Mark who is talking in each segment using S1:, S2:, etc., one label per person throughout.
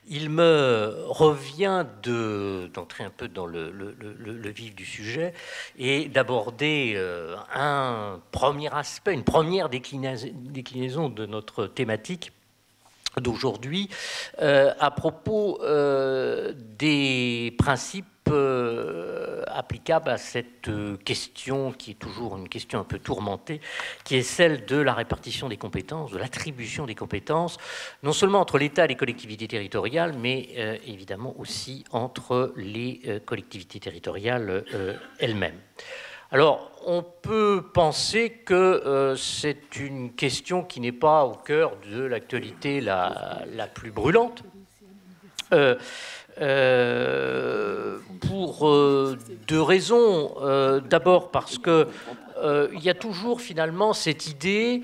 S1: Il me revient d'entrer un peu dans le vif du sujet et d'aborder un premier aspect, une première déclinaison de notre thématique d'aujourd'hui à propos des principes applicables à cette question qui est toujours une question un peu tourmentée, qui est celle de la répartition des compétences, de l'attribution des compétences, non seulement entre l'État et les collectivités territoriales, mais évidemment aussi entre les collectivités territoriales elles-mêmes. Alors, on peut penser que c'est une question qui n'est pas au cœur de l'actualité la plus brûlante, pour deux raisons. D'abord parce qu'il y a toujours finalement cette idée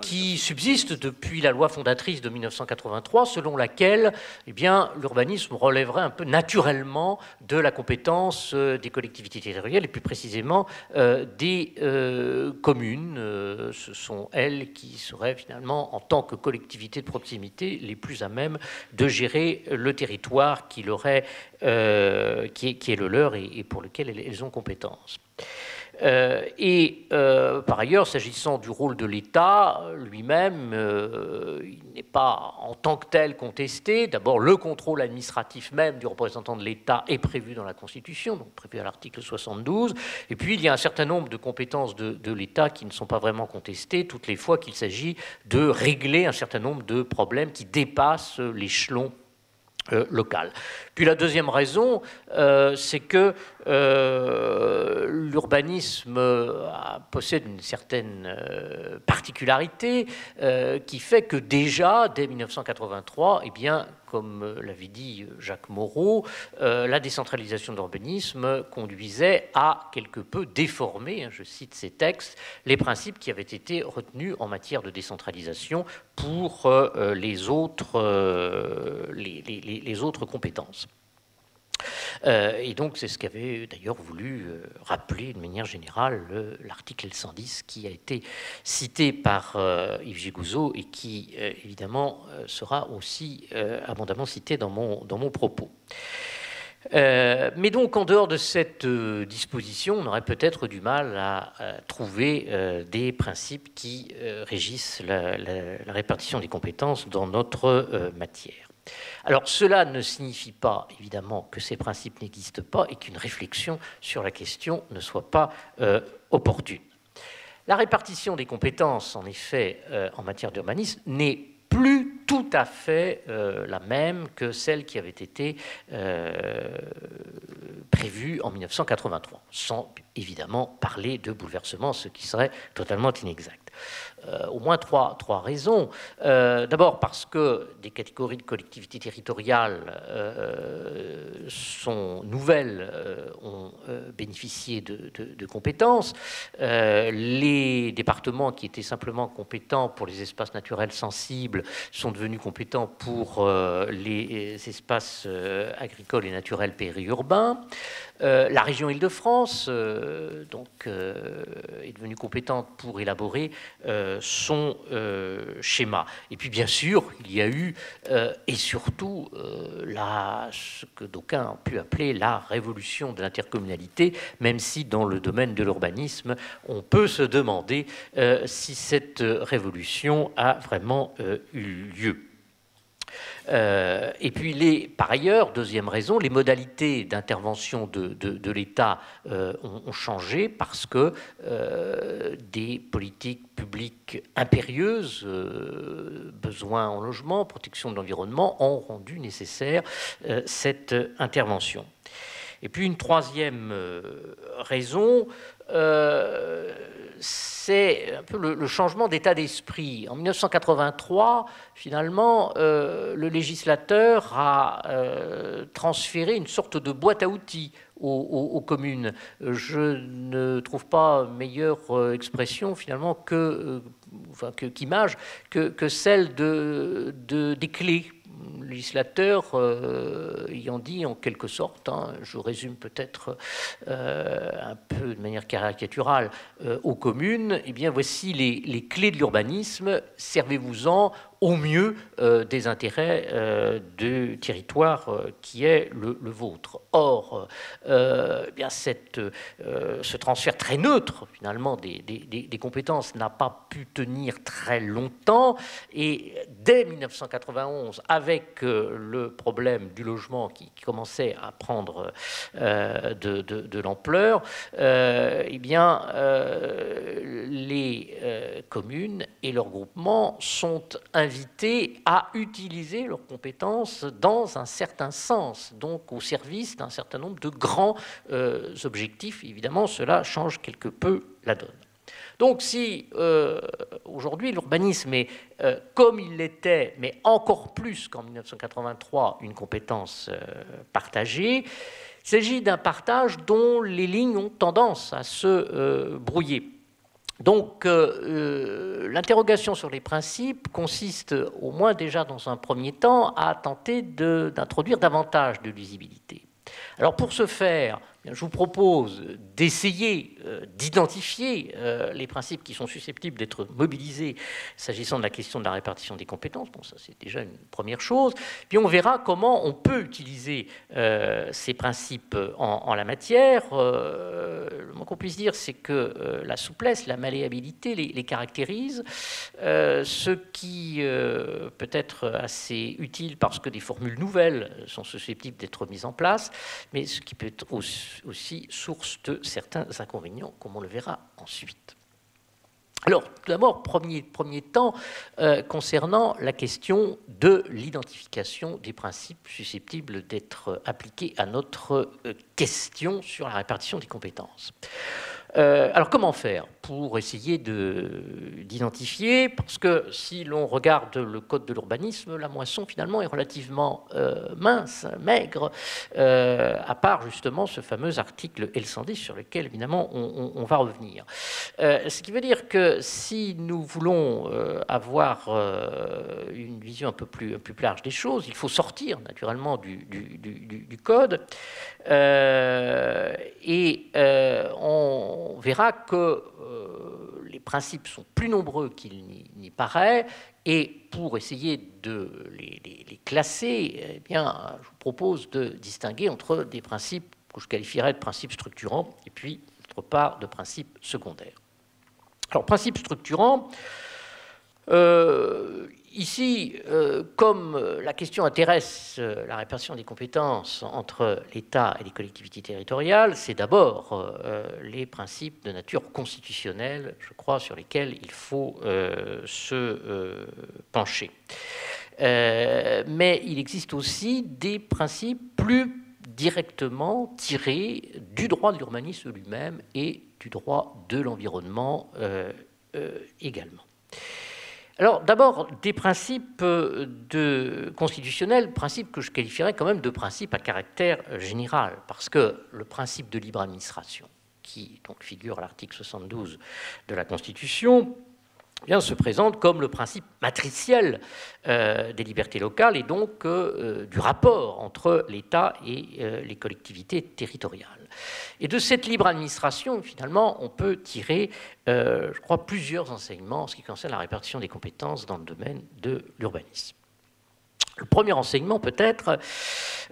S1: qui subsiste depuis la loi fondatrice de 1983, selon laquelle eh bien, l'urbanisme relèverait un peu naturellement de la compétence des collectivités territoriales, et plus précisément des communes. Ce sont elles qui seraient finalement, en tant que collectivités de proximité, les plus à même de gérer le territoire qui est le leur et pour lequel elles ont compétence. Par ailleurs, s'agissant du rôle de l'État lui-même, il n'est pas en tant que tel contesté. D'abord, le contrôle administratif même du représentant de l'État est prévu dans la Constitution, donc prévu à l'article 72. Et puis, il y a un certain nombre de compétences de l'État qui ne sont pas vraiment contestées toutes les fois qu'il s'agit de régler un certain nombre de problèmes qui dépassent l'échelon local. Puis la deuxième raison, c'est que l'urbanisme possède une certaine particularité qui fait que déjà, dès 1983, eh bien, comme l'avait dit Jacques Moreau, la décentralisation de l'urbanisme conduisait à quelque peu déformer, je cite ses textes, les principes qui avaient été retenus en matière de décentralisation pour les autres compétences. Et donc, c'est ce qu'avait d'ailleurs voulu rappeler de manière générale l'article L110 qui a été cité par Yves Gégouzeau et qui, évidemment, sera aussi abondamment cité dans mon propos. Mais donc, en dehors de cette disposition, on aurait peut-être du mal à trouver des principes qui régissent la répartition des compétences dans notre matière. Alors, cela ne signifie pas, évidemment, que ces principes n'existent pas et qu'une réflexion sur la question ne soit pas opportune. La répartition des compétences, en effet, en matière d'urbanisme, n'est plus tout à fait la même que celle qui avait été prévue en 1983, sans évidemment parler de bouleversement, ce qui serait totalement inexact. Au moins trois raisons. D'abord parce que des catégories de collectivités territoriales sont nouvelles, ont bénéficié de compétences. Les départements qui étaient simplement compétents pour les espaces naturels sensibles sont devenus compétents pour les espaces agricoles et naturels périurbains. La région Île-de-France est devenue compétente pour élaborer son schéma. Et puis bien sûr, il y a eu et surtout ce que d'aucuns ont pu appeler la révolution de l'intercommunalité, même si dans le domaine de l'urbanisme, on peut se demander si cette révolution a vraiment eu lieu. Et puis, par ailleurs, deuxième raison, les modalités d'intervention de l'État ont changé parce que des politiques publiques impérieuses, besoins en logement, protection de l'environnement, ont rendu nécessaire cette intervention. Et puis une troisième raison, c'est un peu le changement d'état d'esprit. En 1983, finalement, le législateur a transféré une sorte de boîte à outils aux communes. Je ne trouve pas meilleure expression, finalement, qu'image que celle des clés. Le législateur ayant dit en quelque sorte, je résume peut-être un peu de manière caricaturale aux communes, eh bien voici les clés de l'urbanisme, servez-vous-en au mieux des intérêts du territoire qui est le vôtre. Or, bien ce transfert très neutre, finalement, des compétences n'a pas pu tenir très longtemps, et dès 1991, avec le problème du logement qui commençait à prendre de l'ampleur, eh bien, les communes et leurs groupements sont invités à utiliser leurs compétences dans un certain sens, donc au service d'un certain nombre de grands objectifs. Évidemment, cela change quelque peu la donne. Donc si aujourd'hui l'urbanisme est, comme il l'était, mais encore plus qu'en 1983, une compétence partagée, il s'agit d'un partage dont les lignes ont tendance à se brouiller. Donc l'interrogation sur les principes consiste, au moins déjà dans un premier temps, à tenter d'introduire davantage de lisibilité. Alors pour ce faire, je vous propose d'essayer d'identifier les principes qui sont susceptibles d'être mobilisés s'agissant de la question de la répartition des compétences. Bon, ça c'est déjà une première chose. Puis on verra comment on peut utiliser ces principes en la matière. Le moins qu'on puisse dire, c'est que la souplesse, la malléabilité les caractérisent, ce qui peut être assez utile parce que des formules nouvelles sont susceptibles d'être mises en place, mais ce qui peut être aussi source de certains inconvénients, comme on le verra ensuite. Alors, tout d'abord, premier temps, concernant la question de l'identification des principes susceptibles d'être appliqués à notre question sur la répartition des compétences. Alors, comment faire pour essayer d'identifier? Parce que si l'on regarde le code de l'urbanisme, la moisson, finalement, est relativement mince, maigre, à part, justement, ce fameux article L110 sur lequel, évidemment, on va revenir. Ce qui veut dire que si nous voulons avoir une vision un peu plus large des choses, il faut sortir, naturellement, du code. On verra que les principes sont plus nombreux qu'il n'y paraît, et pour essayer de les classer, eh bien, je vous propose de distinguer entre des principes que je qualifierais de principes structurants et puis, d'autre part, de principes secondaires. Alors, principes structurants, ici, comme la question intéresse la répartition des compétences entre l'État et les collectivités territoriales, c'est d'abord les principes de nature constitutionnelle, je crois, sur lesquels il faut se pencher. Mais il existe aussi des principes plus directement tirés du droit de l'urbanisme lui-même et du droit de l'environnement également. Alors, d'abord, des principes constitutionnels, principes que je qualifierais quand même de principes à caractère général, parce que le principe de libre administration, qui donc figure à l'article 72 de la Constitution, bien, se présente comme le principe matriciel des libertés locales et donc du rapport entre l'État et les collectivités territoriales. Et de cette libre administration, finalement, on peut tirer, je crois, plusieurs enseignements en ce qui concerne la répartition des compétences dans le domaine de l'urbanisme. Le premier enseignement, peut-être,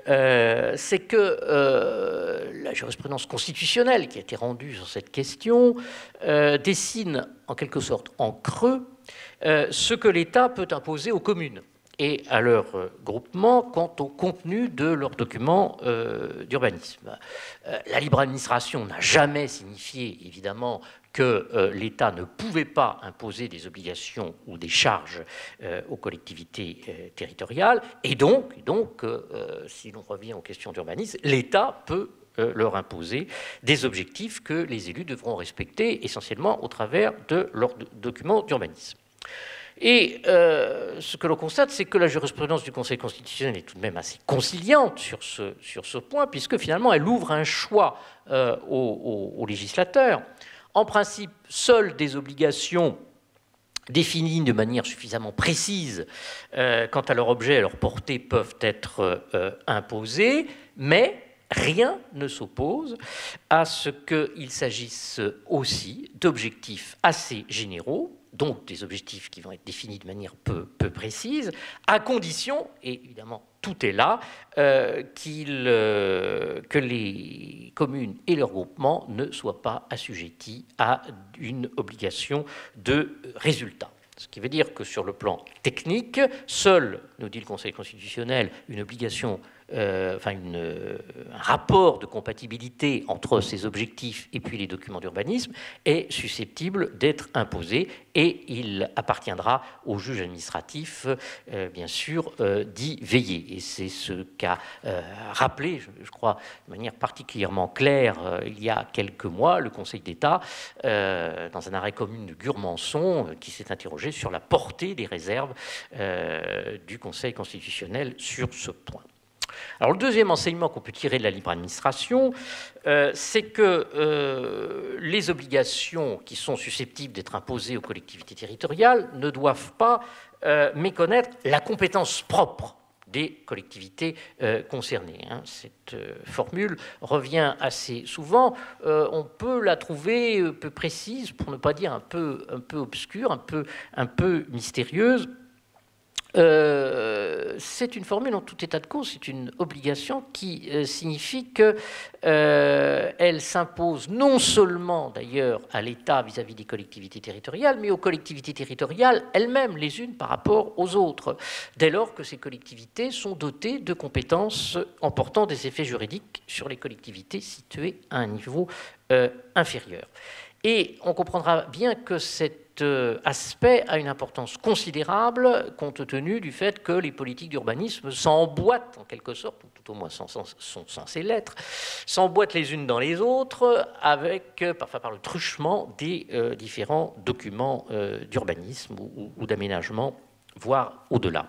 S1: c'est que la jurisprudence constitutionnelle qui a été rendue sur cette question dessine, en quelque sorte, en creux, ce que l'État peut imposer aux communes et à leur groupement quant au contenu de leurs documents d'urbanisme. La libre administration n'a jamais signifié, évidemment, que l'État ne pouvait pas imposer des obligations ou des charges aux collectivités territoriales, et donc si l'on revient aux questions d'urbanisme, l'État peut leur imposer des objectifs que les élus devront respecter essentiellement au travers de leurs documents d'urbanisme. Et ce que l'on constate, c'est que la jurisprudence du Conseil constitutionnel est tout de même assez conciliante sur ce point, puisque finalement elle ouvre un choix aux législateurs. En principe, seules des obligations définies de manière suffisamment précise quant à leur objet et à leur portée peuvent être imposées, mais rien ne s'oppose à ce qu'il s'agisse aussi d'objectifs assez généraux donc des objectifs qui vont être définis de manière peu précise, à condition, et évidemment tout est là, que les communes et leurs groupements ne soient pas assujettis à une obligation de résultat. Ce qui veut dire que sur le plan technique, seul, nous dit le Conseil constitutionnel, une obligation, un rapport de compatibilité entre ces objectifs et puis les documents d'urbanisme est susceptible d'être imposé et il appartiendra au juge administratif, bien sûr, d'y veiller. Et c'est ce qu'a rappelé, je crois, de manière particulièrement claire, il y a quelques mois, le Conseil d'État, dans un arrêt commune de Gurmançon, qui s'est interrogé sur la portée des réserves du Conseil constitutionnel sur ce point. Alors, le deuxième enseignement qu'on peut tirer de la libre administration, c'est que les obligations qui sont susceptibles d'être imposées aux collectivités territoriales ne doivent pas méconnaître la compétence propre des collectivités concernées. Cette formule revient assez souvent. On peut la trouver peu précise, pour ne pas dire un peu obscure, un peu mystérieuse. C'est une formule en tout état de cause, c'est une obligation qui signifie qu'elle s'impose non seulement d'ailleurs à l'État vis-à-vis des collectivités territoriales, mais aux collectivités territoriales elles-mêmes, les unes par rapport aux autres, dès lors que ces collectivités sont dotées de compétences emportant des effets juridiques sur les collectivités situées à un niveau inférieur. Et on comprendra bien que cet aspect a une importance considérable compte tenu du fait que les politiques d'urbanisme s'emboîtent en quelque sorte, ou tout au moins sont censées l'être, s'emboîtent les unes dans les autres avec, parfois par le truchement des différents documents d'urbanisme ou d'aménagement, voire au-delà.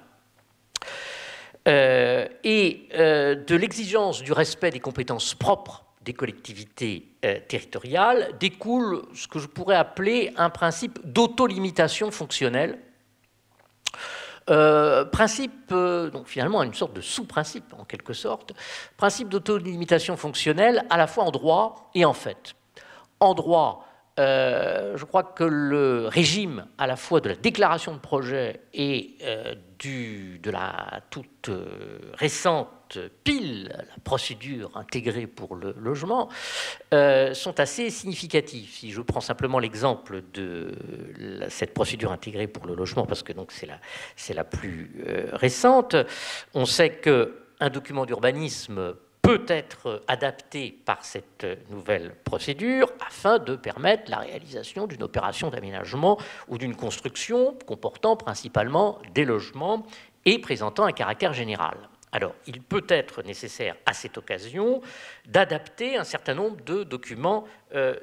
S1: Et de l'exigence du respect des compétences propres des collectivités territoriales découle ce que je pourrais appeler un principe d'autolimitation fonctionnelle. Principe, donc finalement une sorte de sous-principe en quelque sorte, principe d'autolimitation fonctionnelle à la fois en droit et en fait. En droit, je crois que le régime à la fois de la déclaration de projet et de la toute récente PIL, la procédure intégrée pour le logement, sont assez significatifs. Si je prends simplement l'exemple de cette procédure intégrée pour le logement, parce que donc c'est la plus récente, on sait qu'un document d'urbanisme peut être adapté par cette nouvelle procédure afin de permettre la réalisation d'une opération d'aménagement ou d'une construction comportant principalement des logements et présentant un caractère général. Alors, il peut être nécessaire à cette occasion d'adapter un certain nombre de documents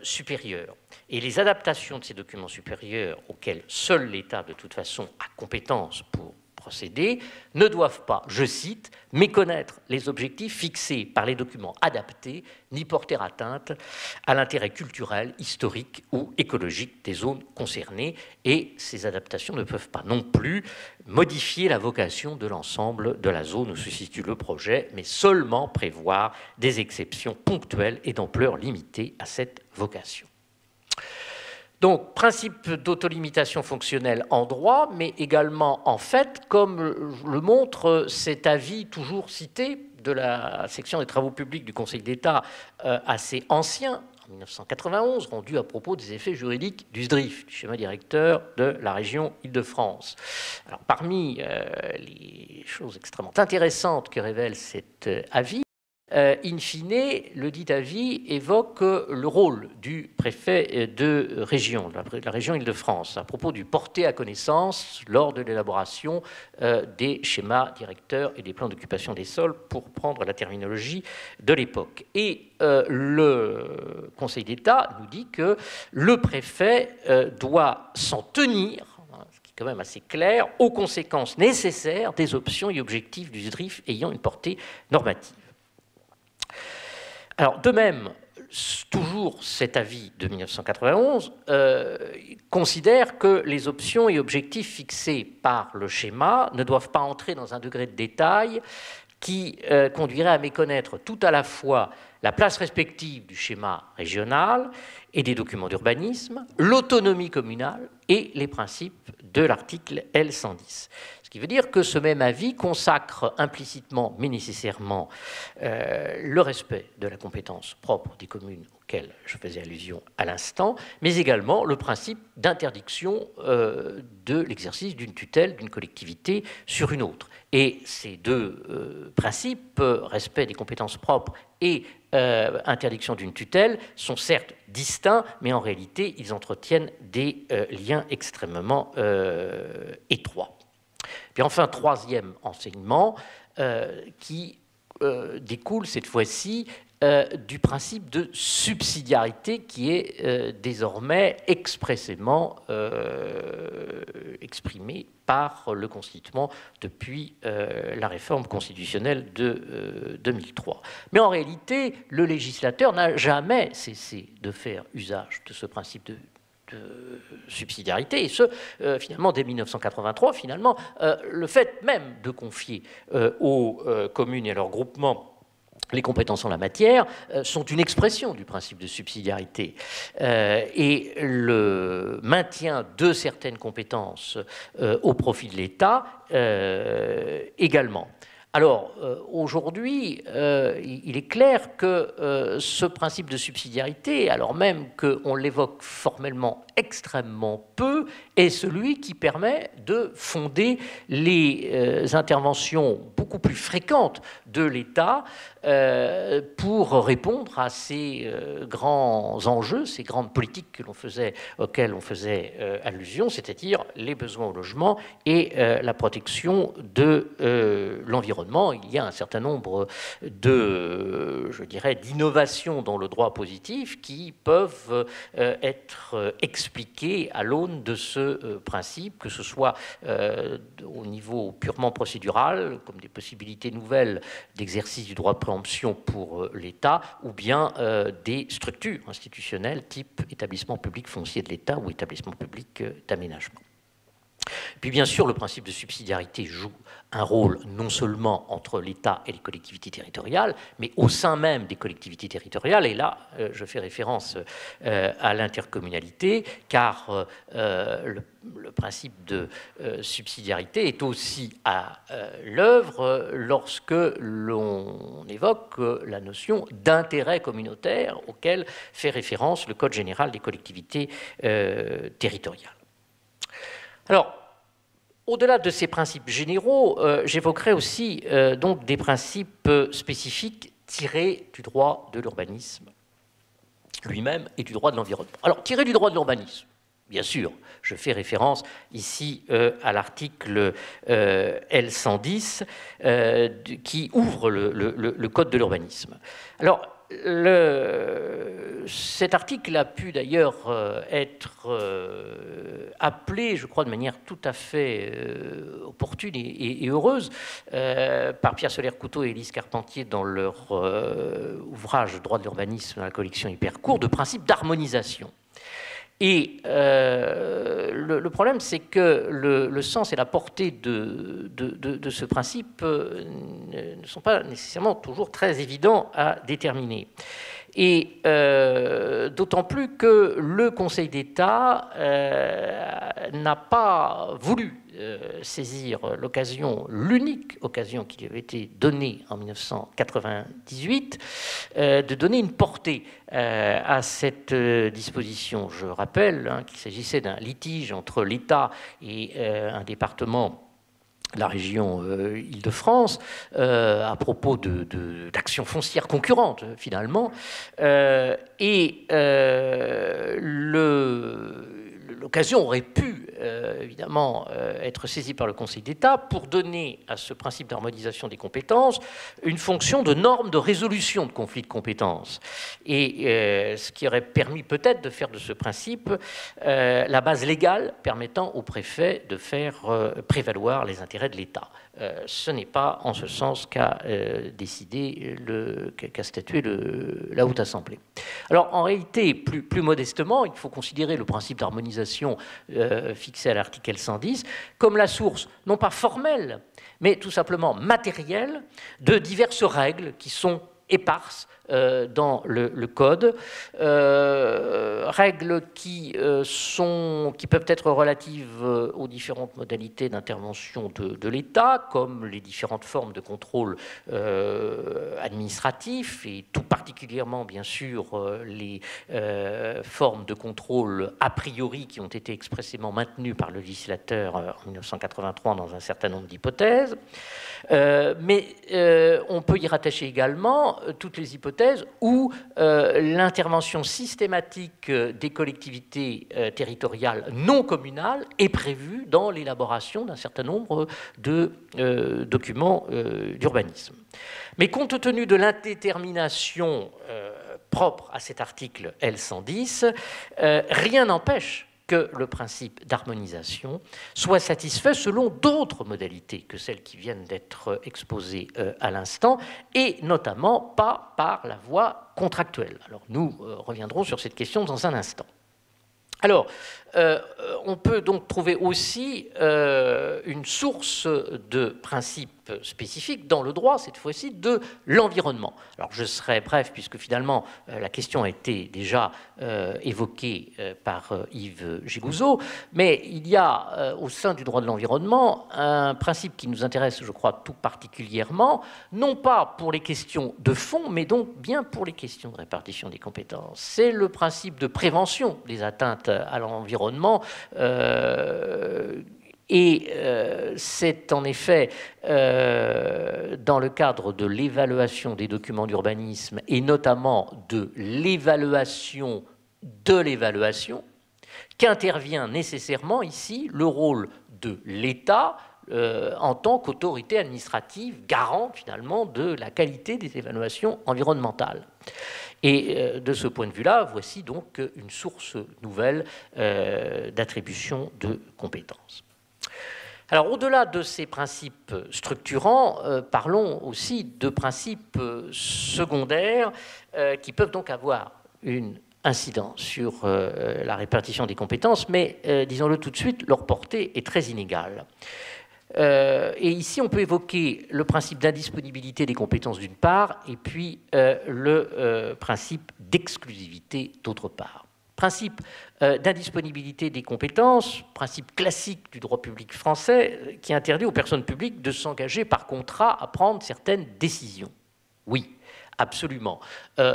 S1: supérieurs. Et les adaptations de ces documents supérieurs auxquels seul l'État, de toute façon, a compétence pour procéder, ne doivent pas, je cite, méconnaître les objectifs fixés par les documents adaptés, ni porter atteinte à l'intérêt culturel, historique ou écologique des zones concernées. Et ces adaptations ne peuvent pas non plus modifier la vocation de l'ensemble de la zone où se situe le projet, mais seulement prévoir des exceptions ponctuelles et d'ampleur limitée à cette vocation. Donc, principe d'autolimitation fonctionnelle en droit, mais également en fait, comme le montre cet avis toujours cité de la section des travaux publics du Conseil d'État, assez ancien, en 1991, rendu à propos des effets juridiques du SDRIF, du schéma directeur de la région Île-de-France. Alors, parmi les choses extrêmement intéressantes que révèle cet avis, in fine, le dit avis évoque le rôle du préfet de région, de la région Île-de-France, à propos du porté à connaissance lors de l'élaboration des schémas directeurs et des plans d'occupation des sols, pour prendre la terminologie de l'époque. Et le Conseil d'État nous dit que le préfet doit s'en tenir, ce qui est quand même assez clair, aux conséquences nécessaires des options et objectifs du SDRIF ayant une portée normative. Alors, de même, toujours cet avis de 1991 considère que les options et objectifs fixés par le schéma ne doivent pas entrer dans un degré de détail qui conduirait à méconnaître tout à la fois la place respective du schéma régional et des documents d'urbanisme, l'autonomie communale et les principes de l'article L110. Ce qui veut dire que ce même avis consacre implicitement, mais nécessairement, le respect de la compétence propre des communes auxquelles je faisais allusion à l'instant, mais également le principe d'interdiction de l'exercice d'une tutelle d'une collectivité sur une autre. Et ces deux principes, respect des compétences propres et interdiction d'une tutelle, sont certes distincts, mais en réalité, ils entretiennent des liens extrêmement étroits. Puis enfin, troisième enseignement qui découle cette fois-ci du principe de subsidiarité qui est désormais expressément exprimé par le Constituant depuis la réforme constitutionnelle de 2003. Mais en réalité, le législateur n'a jamais cessé de faire usage de ce principe de subsidiarité, et ce, finalement, dès 1983, finalement, le fait même de confier aux communes et à leurs groupements les compétences en la matière sont une expression du principe de subsidiarité. Et le maintien de certaines compétences au profit de l'État également. Alors, aujourd'hui, il est clair que ce principe de subsidiarité, alors même qu'on l'évoque formellement extrêmement peu, est celui qui permet de fonder les interventions beaucoup plus fréquentes de l'État pour répondre à ces grands enjeux, ces grandes politiques auxquelles on faisait allusion, c'est-à-dire les besoins au logement et la protection de l'environnement. Il y a un certain nombre d'innovations dans le droit positif qui peuvent être expliquées à l'aune de ce principe, que ce soit au niveau purement procédural, comme des possibilités nouvelles d'exercice du droit de préemption pour l'État, ou bien des structures institutionnelles type établissement public foncier de l'État ou établissement public d'aménagement. Puis bien sûr, le principe de subsidiarité joue un rôle non seulement entre l'État et les collectivités territoriales, mais au sein même des collectivités territoriales. Et là, je fais référence à l'intercommunalité, car le principe de subsidiarité est aussi à l'œuvre lorsque l'on évoque la notion d'intérêt communautaire auquel fait référence le Code général des collectivités territoriales. Alors, au-delà de ces principes généraux, j'évoquerai aussi donc des principes spécifiques tirés du droit de l'urbanisme lui-même et du droit de l'environnement. Alors, tirés du droit de l'urbanisme, bien sûr, je fais référence ici à l'article L110 qui ouvre le Code de l'urbanisme. Alors, cet article a pu d'ailleurs être appelé, je crois, de manière tout à fait opportune et heureuse par Pierre Solaire-Couteau et Élise Carpentier dans leur ouvrage « Droit de l'urbanisme » dans la collection Hypercourt, de principe d'harmonisation. Et le problème, c'est que le sens et la portée de ce principe ne sont pas nécessairement toujours très évidents à déterminer. Et d'autant plus que le Conseil d'État n'a pas voulu saisir l'occasion, l'unique occasion qui lui avait été donnée en 1998, de donner une portée à cette disposition. Je rappelle qu'il s'agissait d'un litige entre l'État et un département, la région Île-de-France, à propos d'actions foncières concurrentes, finalement. Et l'occasion aurait pu, évidemment, être saisie par le Conseil d'État pour donner à ce principe d'harmonisation des compétences une fonction de norme de résolution de conflits de compétences. Et ce qui aurait permis peut-être de faire de ce principe la base légale permettant au préfet de faire prévaloir les intérêts de l'État. Ce n'est pas en ce sens qu'a décidé, qu'a statué la Haute Assemblée. Alors, en réalité, plus modestement, il faut considérer le principe d'harmonisation fixé à l'article L110 comme la source, non pas formelle, mais tout simplement matérielle, de diverses règles qui sont éparses dans le code, règles qui peuvent être relatives aux différentes modalités d'intervention de l'État, comme les différentes formes de contrôle administratif, et tout particulièrement, bien sûr, les formes de contrôle a priori qui ont été expressément maintenues par le législateur en 1983 dans un certain nombre d'hypothèses. Mais on peut y rattacher également toutes les hypothèses où l'intervention systématique des collectivités territoriales non communales est prévue dans l'élaboration d'un certain nombre de documents d'urbanisme. Mais compte tenu de l'indétermination propre à cet article L110, rien n'empêche que le principe d'harmonisation soit satisfait selon d'autres modalités que celles qui viennent d'être exposées à l'instant, et notamment pas par la voie contractuelle. Alors nous reviendrons sur cette question dans un instant. Alors, on peut donc trouver aussi une source de principes spécifiques dans le droit, cette fois-ci, de l'environnement. Alors, je serai bref, puisque finalement, la question a été déjà évoquée par Yves Gégouzeau, mais il y a au sein du droit de l'environnement un principe qui nous intéresse, je crois, tout particulièrement, non pas pour les questions de fond, mais donc bien pour les questions de répartition des compétences. C'est le principe de prévention des atteintes à l'environnement, c'est en effet dans le cadre de l'évaluation des documents d'urbanisme et notamment de l'évaluation de l'évaluation qu'intervient nécessairement ici le rôle de l'État en tant qu'autorité administrative garante finalement de la qualité des évaluations environnementales. Et de ce point de vue-là, voici donc une source nouvelle d'attribution de compétences. Alors, au-delà de ces principes structurants, parlons aussi de principes secondaires qui peuvent donc avoir une incidence sur la répartition des compétences, mais disons-le tout de suite, leur portée est très inégale. Et ici, on peut évoquer le principe d'indisponibilité des compétences d'une part, et puis le principe d'exclusivité d'autre part. Principe d'indisponibilité des compétences, principe classique du droit public français, qui interdit aux personnes publiques de s'engager par contrat à prendre certaines décisions. Oui, absolument.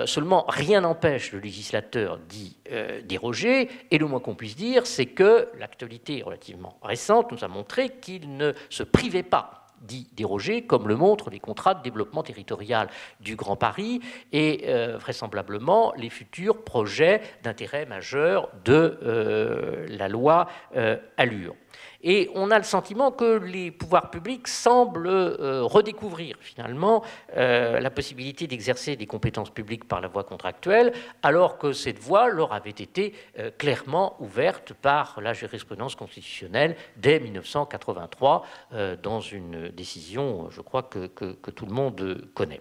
S1: Seulement, rien n'empêche le législateur d'y déroger, et le moins qu'on puisse dire, c'est que l'actualité relativement récente nous a montré qu'il ne se privait pas d'y déroger, comme le montrent les contrats de développement territorial du Grand Paris et vraisemblablement les futurs projets d'intérêt majeur de la loi Allure. Et on a le sentiment que les pouvoirs publics semblent redécouvrir finalement la possibilité d'exercer des compétences publiques par la voie contractuelle, alors que cette voie leur avait été clairement ouverte par la jurisprudence constitutionnelle dès 1983, dans une décision, je crois, que tout le monde connaît.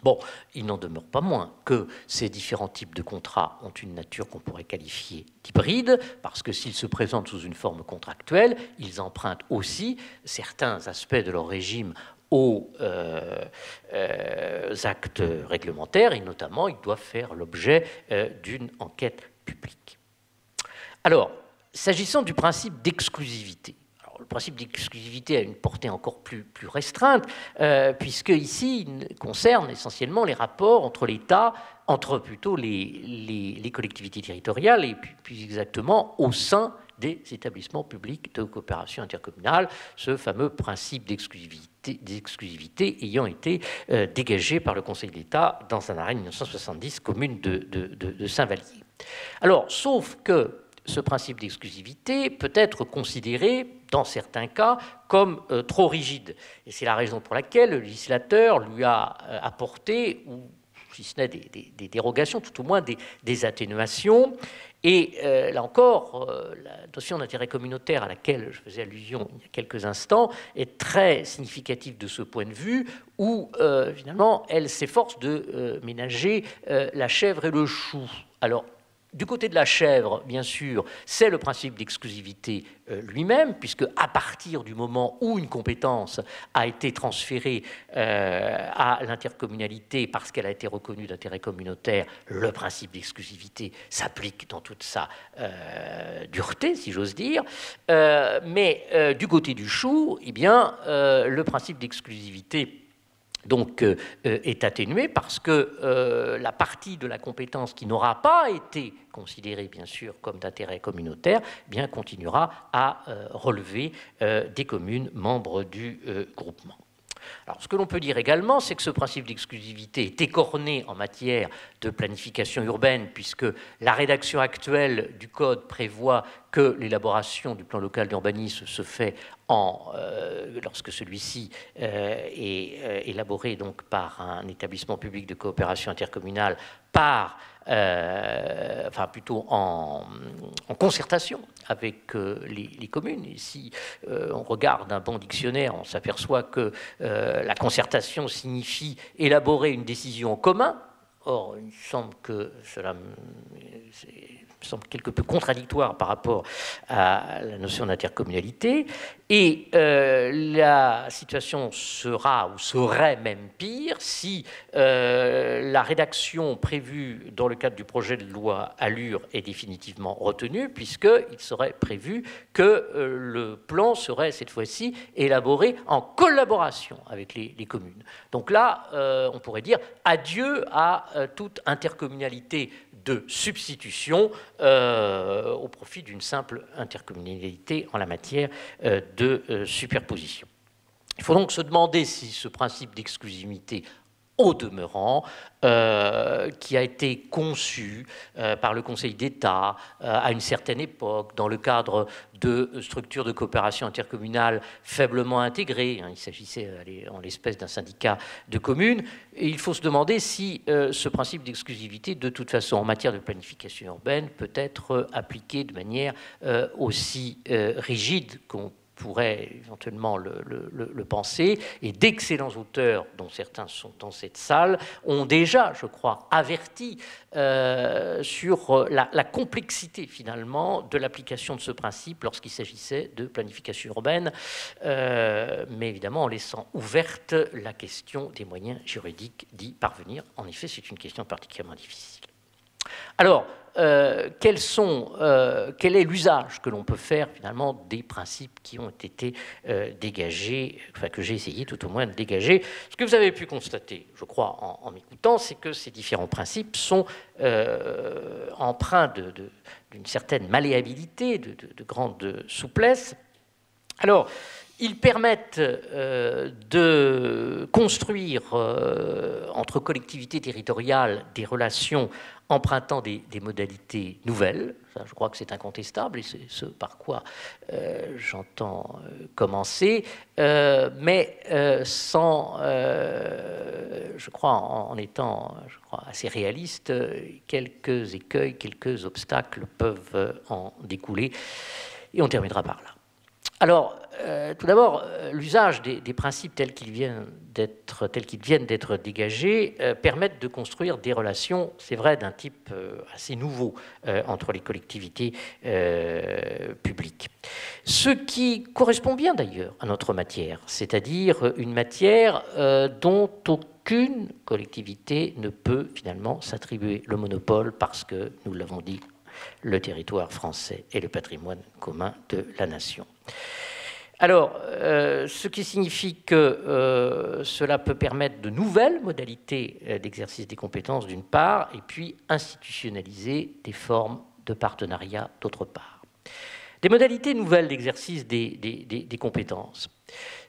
S1: Bon, il n'en demeure pas moins que ces différents types de contrats ont une nature qu'on pourrait qualifier d'hybride, parce que s'ils se présentent sous une forme contractuelle, ils empruntent aussi certains aspects de leur régime aux actes réglementaires, et notamment, ils doivent faire l'objet d'une enquête publique. Alors, s'agissant du principe d'exclusivité, le principe d'exclusivité a une portée encore plus restreinte, puisque ici, il concerne essentiellement les rapports entre l'État, entre plutôt les collectivités territoriales, et plus exactement au sein des établissements publics de coopération intercommunale, ce fameux principe d'exclusivité ayant été dégagé par le Conseil d'État dans un arrêt de 1970, commune de Saint-Vallier. Alors, sauf que ce principe d'exclusivité peut être considéré, dans certains cas, comme trop rigide. Et c'est la raison pour laquelle le législateur lui a apporté, ou si ce n'est des dérogations, tout au moins des atténuations. Et là encore, la notion d'intérêt communautaire à laquelle je faisais allusion il y a quelques instants est très significative de ce point de vue, où finalement elle s'efforce de ménager la chèvre et le chou. Alors, Du côté de la chèvre, bien sûr, c'est le principe d'exclusivité lui-même, puisque à partir du moment où une compétence a été transférée à l'intercommunalité parce qu'elle a été reconnue d'intérêt communautaire, le principe d'exclusivité s'applique dans toute sa dureté, si j'ose dire. Mais du côté du chou, eh bien, le principe d'exclusivité donc est atténué parce que la partie de la compétence qui n'aura pas été considérée bien sûr comme d'intérêt communautaire, eh bien continuera à relever des communes membres du groupement. Alors, ce que l'on peut dire également, c'est que ce principe d'exclusivité est écorné en matière de planification urbaine, puisque la rédaction actuelle du Code prévoit que l'élaboration du plan local d'urbanisme se fait lorsque celui-ci est élaboré donc, par un établissement public de coopération intercommunale, enfin plutôt en concertation avec les communes. Et si on regarde un bon dictionnaire, on s'aperçoit que la concertation signifie élaborer une décision en commun. Or, il me semble que cela me semble quelque peu contradictoire par rapport à la notion d'intercommunalité. Et la situation sera ou serait même pire si la rédaction prévue dans le cadre du projet de loi ALUR est définitivement retenue, puisqu'il serait prévu que le plan serait cette fois-ci élaboré en collaboration avec les communes. Donc là, on pourrait dire adieu à toute intercommunalité de substitution au profit d'une simple intercommunalité en la matière de superposition. Il faut donc se demander si ce principe d'exclusivité au demeurant, qui a été conçu par le Conseil d'État à une certaine époque dans le cadre de structures de coopération intercommunale faiblement intégrées. Il s'agissait en l'espèce d'un syndicat de communes. Et il faut se demander si ce principe d'exclusivité, de toute façon, en matière de planification urbaine, peut être appliqué de manière aussi rigide qu'on pourrait éventuellement le penser, et d'excellents auteurs, dont certains sont dans cette salle, ont déjà, je crois, averti sur la complexité, finalement, de l'application de ce principe lorsqu'il s'agissait de planification urbaine, mais évidemment en laissant ouverte la question des moyens juridiques d'y parvenir. En effet, c'est une question particulièrement difficile. Alors, quel est l'usage que l'on peut faire finalement des principes qui ont été dégagés, enfin que j'ai essayé tout au moins de dégager. Ce que vous avez pu constater, je crois, en m'écoutant, c'est que ces différents principes sont empreints d'une certaine malléabilité, de grande souplesse. Alors, ils permettent de construire entre collectivités territoriales des relations empruntant des modalités nouvelles. Ça, je crois que c'est incontestable et c'est ce par quoi j'entends commencer, mais sans, je crois, en étant assez réaliste, quelques écueils, quelques obstacles peuvent en découler et on terminera par là. Alors, tout d'abord, l'usage des principes tels qu'ils viennent d'être dégagés permettent de construire des relations, c'est vrai, d'un type assez nouveau entre les collectivités publiques. Ce qui correspond bien d'ailleurs à notre matière, c'est-à-dire une matière dont aucune collectivité ne peut finalement s'attribuer le monopole parce que, nous l'avons dit, le territoire français est le patrimoine commun de la nation. Alors, ce qui signifie que cela peut permettre de nouvelles modalités d'exercice des compétences d'une part, et puis institutionnaliser des formes de partenariat d'autre part. Des modalités nouvelles d'exercice des compétences.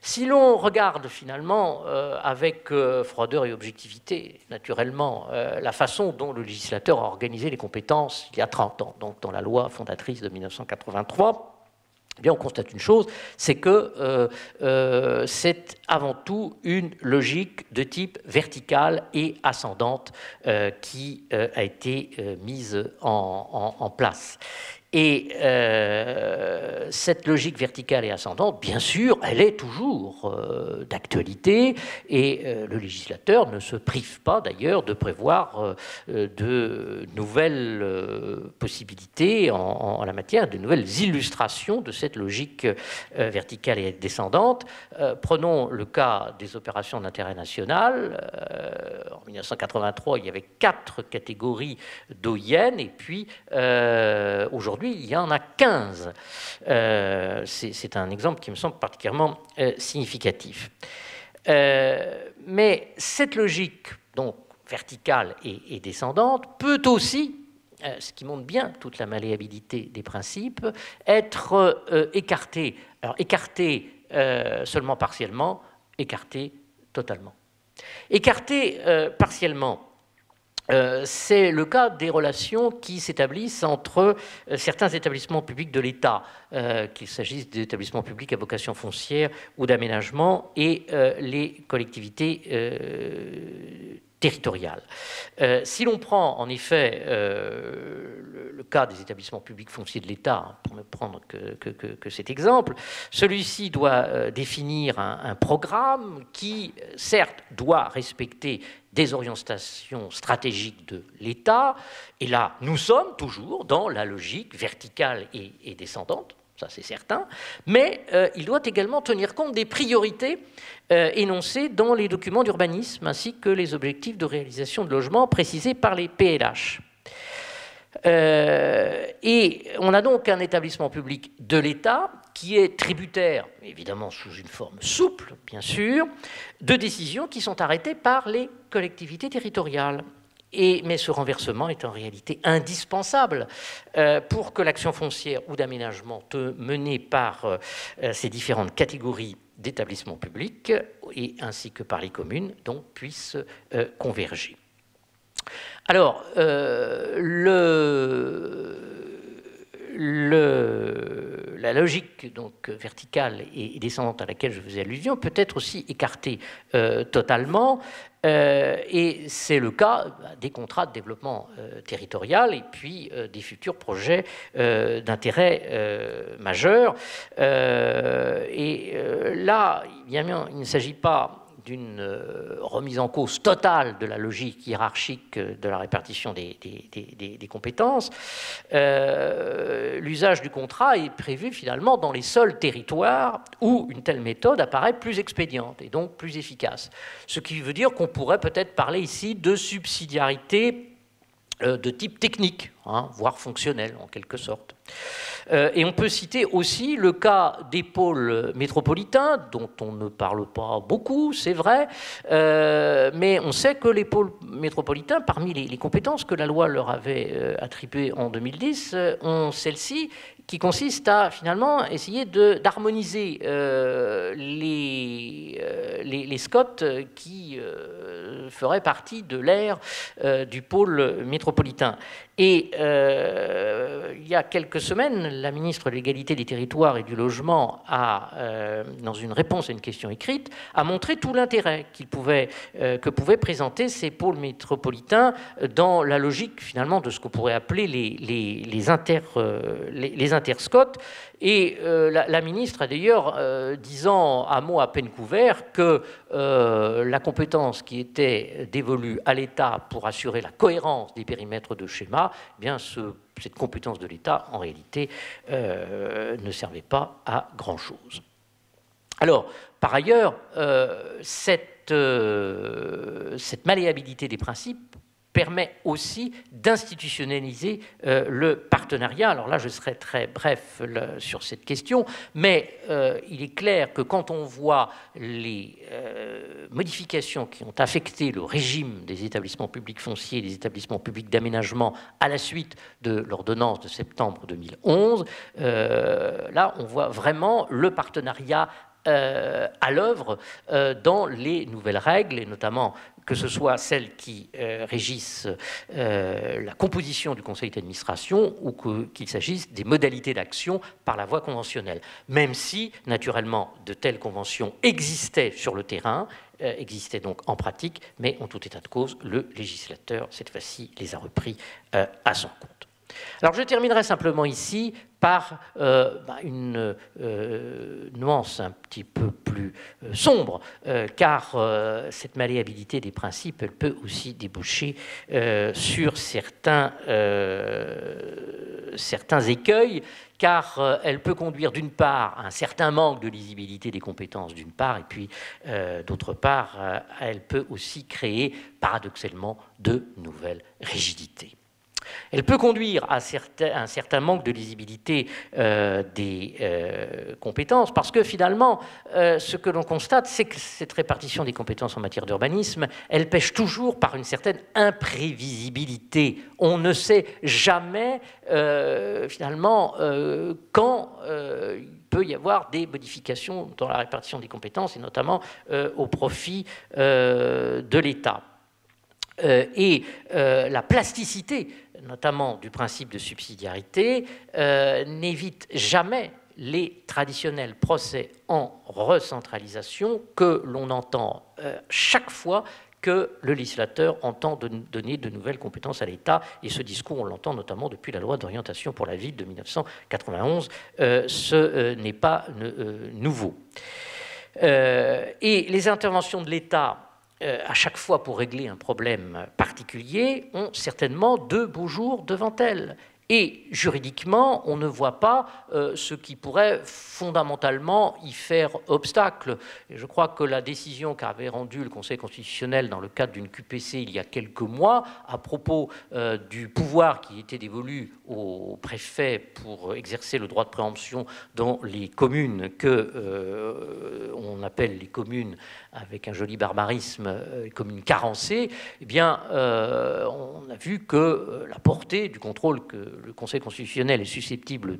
S1: Si l'on regarde finalement avec froideur et objectivité, naturellement, la façon dont le législateur a organisé les compétences il y a 30 ans, donc dans la loi fondatrice de 1983, eh bien, on constate une chose, c'est que c'est avant tout une logique de type verticale et ascendante qui a été mise en place. Et cette logique verticale et ascendante, bien sûr, elle est toujours d'actualité, et le législateur ne se prive pas d'ailleurs de prévoir de nouvelles possibilités en la matière, de nouvelles illustrations de cette logique verticale et descendante. Prenons le cas des opérations d'intérêt national. En 1983, il y avait 4 catégories d'OIN, et puis aujourd'hui, il y en a 15. C'est un exemple qui me semble particulièrement significatif. Mais cette logique, donc verticale et descendante, peut aussi, ce qui montre bien toute la malléabilité des principes, être écartée. Alors écartée seulement partiellement, écartée totalement. Écartée partiellement, c'est le cas des relations qui s'établissent entre certains établissements publics de l'État, qu'il s'agisse d'établissements publics à vocation foncière ou d'aménagement, et les collectivités territoriales. Si l'on prend en effet le cas des établissements publics fonciers de l'État, pour ne prendre que cet exemple, celui-ci doit définir un programme qui, certes, doit respecter des orientations stratégiques de l'État, et là, nous sommes toujours dans la logique verticale et descendante, ça c'est certain, mais il doit également tenir compte des priorités énoncées dans les documents d'urbanisme, ainsi que les objectifs de réalisation de logements précisés par les PLH. Et on a donc un établissement public de l'État qui est tributaire, évidemment sous une forme souple, bien sûr, de décisions qui sont arrêtées par les collectivités territoriales. Mais ce renversement est en réalité indispensable pour que l'action foncière ou d'aménagement menée par ces différentes catégories d'établissements publics, et ainsi que par les communes, donc, puisse converger. Alors, la logique donc, verticale et descendante à laquelle je faisais allusion peut être aussi écartée totalement, et c'est le cas des contrats de développement territorial et puis des futurs projets d'intérêt majeur. Et là, il ne s'agit pas d'une remise en cause totale de la logique hiérarchique de la répartition des compétences. L'usage du contrat est prévu finalement dans les seuls territoires où une telle méthode apparaît plus expédiente et donc plus efficace. Ce qui veut dire qu'on pourrait peut-être parler ici de subsidiarité de type technique, voire fonctionnel en quelque sorte. Et on peut citer aussi le cas des pôles métropolitains, dont on ne parle pas beaucoup, c'est vrai, mais on sait que les pôles métropolitains, parmi les compétences que la loi leur avait attribuées en 2010, ont celle-ci qui consiste à finalement essayer d'harmoniser les SCOT qui feraient partie de l'ère du pôle métropolitain. Et il y a quelques semaines, la ministre de l'Égalité des Territoires et du Logement, dans une réponse à une question écrite, a montré tout l'intérêt que pouvaient présenter ces pôles métropolitains dans la logique finalement de ce qu'on pourrait appeler les interscots. Et la ministre a d'ailleurs, disant à mots à peine couverts que la compétence qui était dévolue à l'État pour assurer la cohérence des périmètres de schéma, eh bien cette compétence de l'État, en réalité, ne servait pas à grand-chose. Alors, par ailleurs, cette malléabilité des principes permet aussi d'institutionnaliser le partenariat. Alors là, je serai très bref sur cette question, mais il est clair que quand on voit les modifications qui ont affecté le régime des établissements publics fonciers et des établissements publics d'aménagement à la suite de l'ordonnance de septembre 2011, là, on voit vraiment le partenariat à l'œuvre dans les nouvelles règles, et notamment que ce soit celles qui régissent la composition du conseil d'administration ou qu'il s'agisse des modalités d'action par la voie conventionnelle. Même si, naturellement, de telles conventions existaient sur le terrain, existaient donc en pratique, mais en tout état de cause, le législateur, cette fois-ci, les a repris à son compte. Alors je terminerai simplement ici par une nuance un petit peu plus sombre, car cette malléabilité des principes, elle peut aussi déboucher sur certains écueils, car elle peut conduire d'une part à un certain manque de lisibilité des compétences d'une part, et puis d'autre part, elle peut aussi créer paradoxalement de nouvelles rigidités. Elle peut conduire à un certain manque de lisibilité des compétences, parce que finalement, ce que l'on constate, c'est que cette répartition des compétences en matière d'urbanisme, elle pêche toujours par une certaine imprévisibilité. On ne sait jamais, finalement, quand il peut y avoir des modifications dans la répartition des compétences, et notamment au profit de l'État. Et la plasticité, notamment du principe de subsidiarité, n'évite jamais les traditionnels procès en recentralisation que l'on entend chaque fois que le législateur entend donner de nouvelles compétences à l'État. Et ce discours, on l'entend notamment depuis la loi d'orientation pour la ville de 1991. Ce n'est pas nouveau. Et les interventions de l'État, à chaque fois pour régler un problème particulier, ont certainement de beaux jours devant elles. Et juridiquement, on ne voit pas ce qui pourrait fondamentalement y faire obstacle. Et je crois que la décision qu'avait rendue le Conseil constitutionnel dans le cadre d'une QPC il y a quelques mois, à propos du pouvoir qui était dévolu au préfet pour exercer le droit de préemption dans les communes on appelle les communes, avec un joli barbarisme, les communes carencées, eh bien, on a vu que la portée du contrôle que le Conseil constitutionnel est susceptible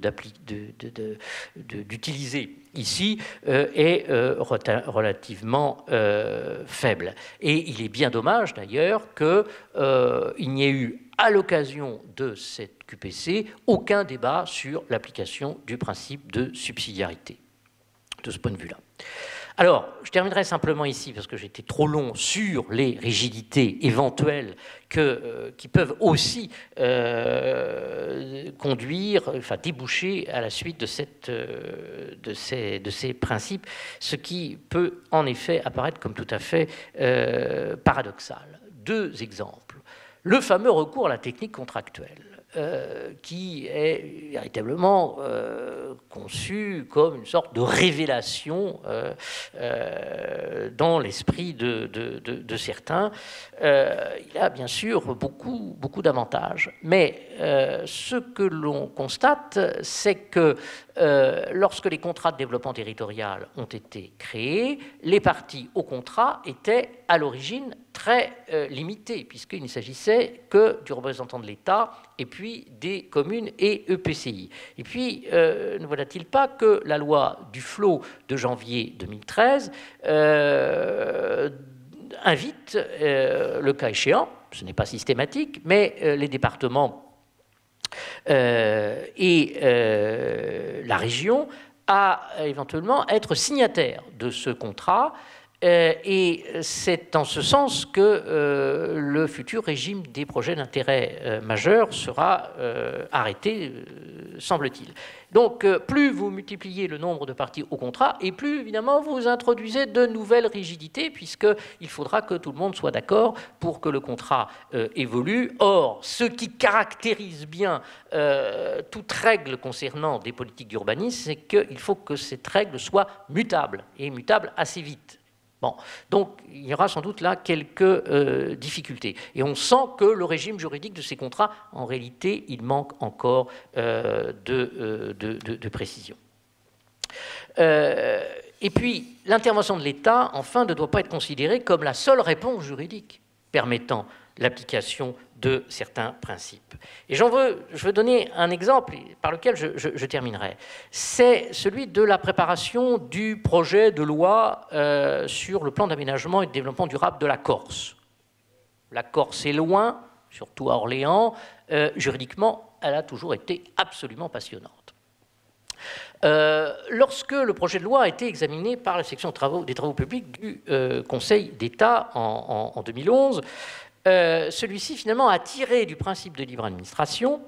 S1: d'utiliser ici est relativement faible. Et il est bien dommage d'ailleurs qu'il n'y ait eu, à l'occasion de cette QPC, aucun débat sur l'application du principe de subsidiarité, de ce point de vue-là. Alors, je terminerai simplement ici, parce que j'étais trop long, sur les rigidités éventuelles qui peuvent aussi déboucher à la suite de ces principes, ce qui peut en effet apparaître comme tout à fait paradoxal. Deux exemples. Le fameux recours à la technique contractuelle. Qui est véritablement conçu comme une sorte de révélation dans l'esprit de certains. Il a bien sûr beaucoup d'avantages, mais ce que l'on constate, c'est que lorsque les contrats de développement territorial ont été créés, les parties au contrat étaient à l'origine très limitées, puisqu'il ne s'agissait que du représentant de l'État et puis des communes et EPCI. Et puis, ne voilà-t-il pas que la loi Duflot de janvier 2013 invite, le cas échéant, ce n'est pas systématique, mais les départements et la région à éventuellement être signataires de ce contrat. Et c'est en ce sens que le futur régime des projets d'intérêt majeur sera arrêté, semble-t-il. Donc, plus vous multipliez le nombre de parties au contrat, et plus, évidemment, vous introduisez de nouvelles rigidités, puisqu'il faudra que tout le monde soit d'accord pour que le contrat évolue. Or, ce qui caractérise bien toute règle concernant des politiques d'urbanisme, c'est qu'il faut que cette règle soit mutable, et mutable assez vite. Bon, donc il y aura sans doute là quelques difficultés. Et on sent que le régime juridique de ces contrats, en réalité, il manque encore de précision. Et puis, l'intervention de l'État, enfin, ne doit pas être considérée comme la seule réponse juridique permettant l'application de certains principes. Et je veux donner un exemple par lequel je terminerai. C'est celui de la préparation du projet de loi sur le plan d'aménagement et de développement durable de la Corse. La Corse est loin, surtout à Orléans. Juridiquement, elle a toujours été absolument passionnante. Lorsque le projet de loi a été examiné par la section des travaux publics du Conseil d'État en 2011, celui-ci finalement a tiré du principe de libre administration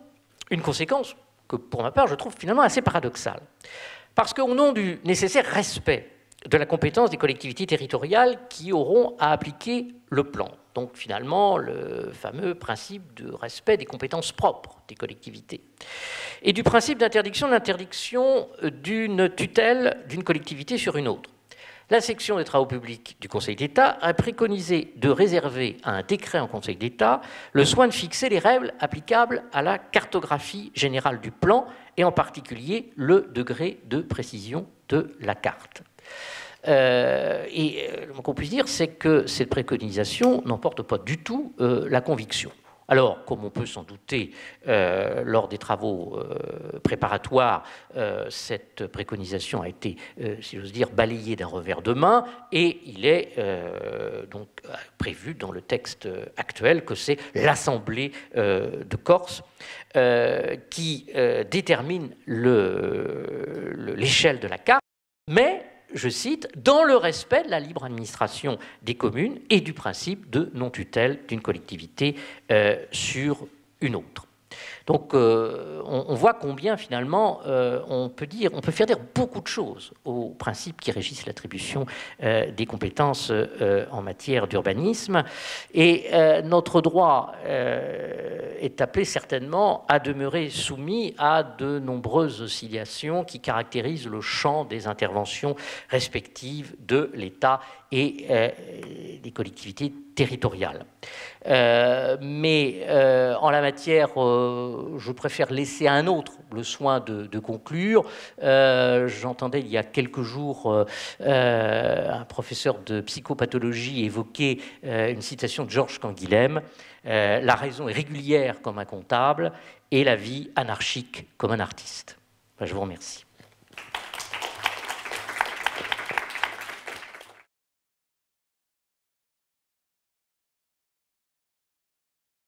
S1: Une conséquence que, pour ma part, je trouve finalement assez paradoxale. Parce qu'au nom du nécessaire respect de la compétence des collectivités territoriales qui auront à appliquer le plan, donc finalement le fameux principe de respect des compétences propres des collectivités, et du principe d'interdiction d'une tutelle d'une collectivité sur une autre, la section des travaux publics du Conseil d'État a préconisé de réserver à un décret en Conseil d'État le soin de fixer les règles applicables à la cartographie générale du plan et en particulier le degré de précision de la carte. Le qu'on puisse dire, c'est que cette préconisation n'emporte pas du tout la conviction. Alors, comme on peut s'en douter, lors des travaux préparatoires, cette préconisation a été, si j'ose dire, balayée d'un revers de main, et il est donc prévu dans le texte actuel que c'est l'Assemblée de Corse qui détermine l'échelle de la carte, mais je cite, dans le respect de la libre administration des communes et du principe de non-tutelle d'une collectivité sur une autre. Donc on voit combien finalement on peut faire dire beaucoup de choses aux principes qui régissent l'attribution des compétences en matière d'urbanisme, et notre droit est appelé certainement à demeurer soumis à de nombreuses oscillations qui caractérisent le champ des interventions respectives de l'État et des collectivités territoriales. Mais en la matière, je préfère laisser à un autre le soin de conclure. J'entendais il y a quelques jours un professeur de psychopathologie évoquer une citation de Georges Canguilhem, la raison est régulière comme un comptable et la vie anarchique comme un artiste. Je vous remercie.